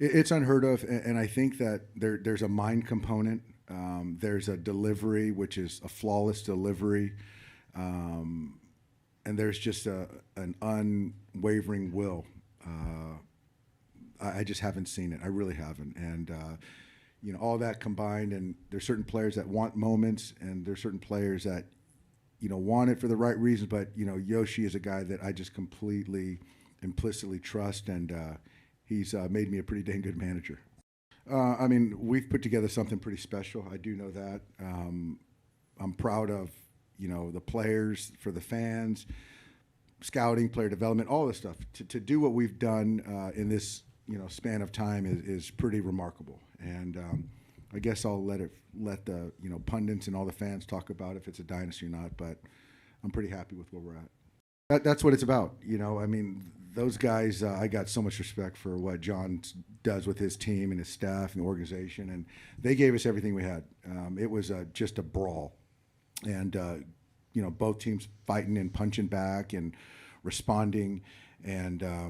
It's unheard of, and I think that there's a mind component. There's a delivery, which is a flawless delivery, and there's just an unwavering will. I just haven't seen it. I really haven't, and all that combined. And there's certain players that want moments, and there's certain players that want it for the right reasons. But Yoshi is a guy that I just completely, implicitly trust, and he's made me a pretty dang good manager. I mean, we've put together something pretty special. I do know that. I'm proud of, the players, for the fans, scouting, player development, all this stuff. To do what we've done in this, span of time is pretty remarkable. And I guess I'll let the, pundits and all the fans talk about if it's a dynasty or not. But I'm pretty happy with where we're at. That's what it's about. I mean, those guys, I got so much respect for what John does with his team and his staff and the organization, and they gave us everything we had. It was just a brawl, and both teams fighting and punching back and responding, and I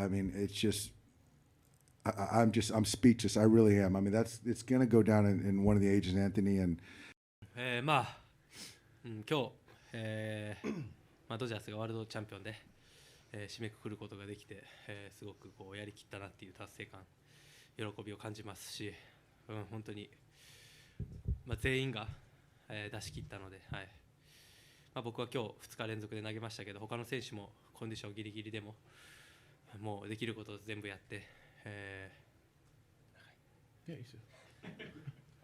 mean, it's just I'm speechless. I really am. I mean, it's gonna go down in one of the ages, Anthony. And 今日、ドジャースがワールドチャンピオンで、締めくくることができて、すごくやりきったなっていう達成感、喜びを感じますし、本当に、全員が、出し切ったので、はい。僕は今日2日連続で投げましたけど、他の選手もコンディションギリギリでももうできることを全部やって、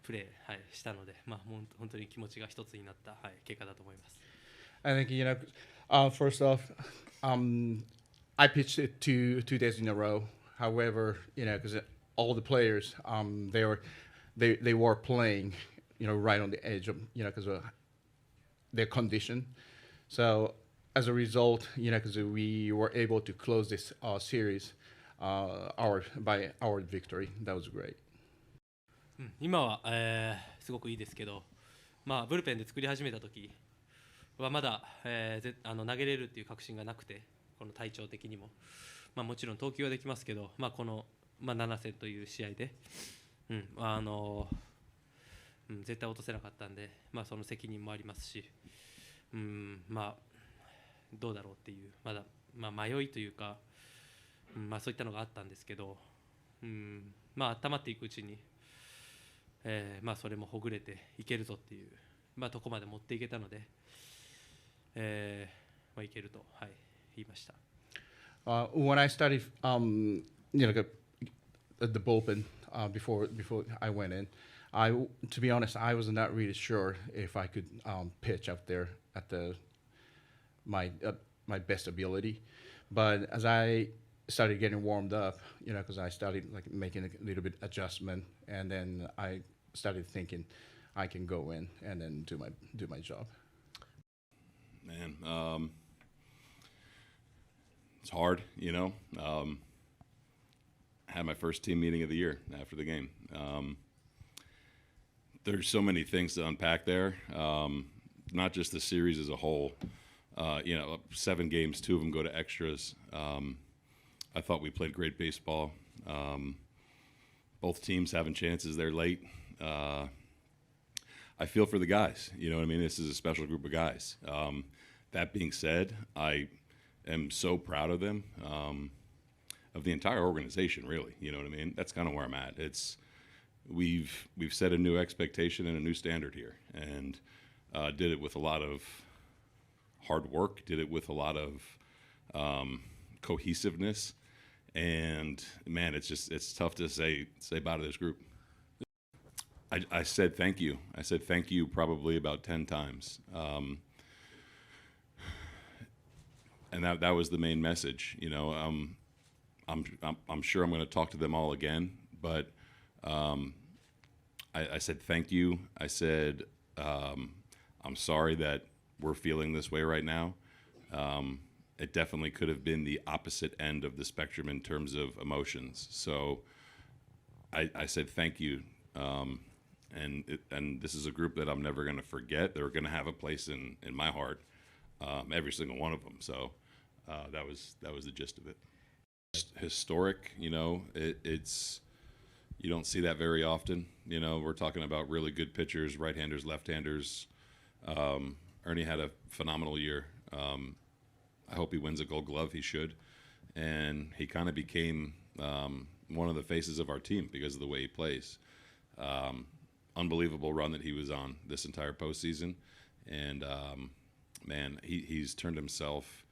プレー、したので、本当に気持ちが一つになった、結果だと思います。I think first off, I pitched it two days in a row. However, because all the players, they were playing, right on the edge of, because of their condition. So as a result, because we were able to close this series, by our victory. That was great. 今は、すごくいいですけど、ブルペンで作り始めた時はまだ、投げれるっていう確信がなくて、この体調的にも、もちろん投球はできますけど、この、7戦という試合で、絶対落とせなかったんで、その責任もありますし、どうだろうっていうまだ、迷いというか、そういったのがあったんですけど、温まっていくうちに、それもほぐれていけるぞっていう、とこまで持っていけたので、いけると、言いました。When I started, at the bullpen before I went in, to be honest, I was not really sure if I could pitch out there at my best ability. But as I started getting warmed up, because I started making a little bit adjustment, and then I started thinking I can go in and then do my job. Man, it's hard, had my first team meeting of the year after the game. There's so many things to unpack there, not just the series as a whole. 7 games, 2 of them go to extras. I thought we played great baseball. Both teams having chances, they're late. I feel for the guys. You know what I mean? This is a special group of guys. That being said, I am so proud of them, of the entire organization, really. You know what I mean? That's kind of where I'm at. We've set a new expectation and a new standard here, and did it with a lot of hard work, did it with a lot of cohesiveness, and man, it's tough to say bye to this group. I said thank you. I said thank you probably about 10 times. And that was the main message. I'm sure I'm going to talk to them all again, but I said thank you. I said I'm sorry that we're feeling this way right now. It definitely could have been the opposite end of the spectrum in terms of emotions. So I said thank you. And this is a group that I'm never going to forget. They're going to have a place in my heart, every single one of them. So that was the gist of it. historic. You know, it's you don't see that very often. You know, we're talking about really good pitchers, right-handers, left-handers. Ernie had a phenomenal year. I hope he wins a Gold Glove. He should. And he kind of became one of the faces of our team because of the way he plays. Unbelievable run that he was on this entire postseason. And, man, he's turned himself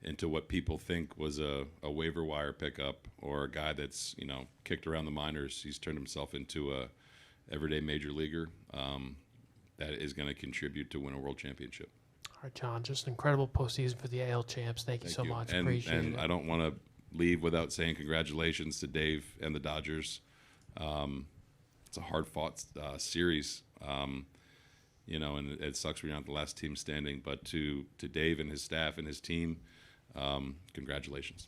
into what people think was a waiver wire pickup or a guy that's, you know, kicked around the minors. He's turned himself into a everyday major leaguer that is going to contribute to win a world championship. All right, John, just an incredible postseason for the AL champs. Thank you so much. Appreciate and it. I don't want to leave without saying congratulations to Dave and the Dodgers. It's a hard-fought series, you know, and it sucks we're not the last team standing. But to Dave and his staff and his team, congratulations.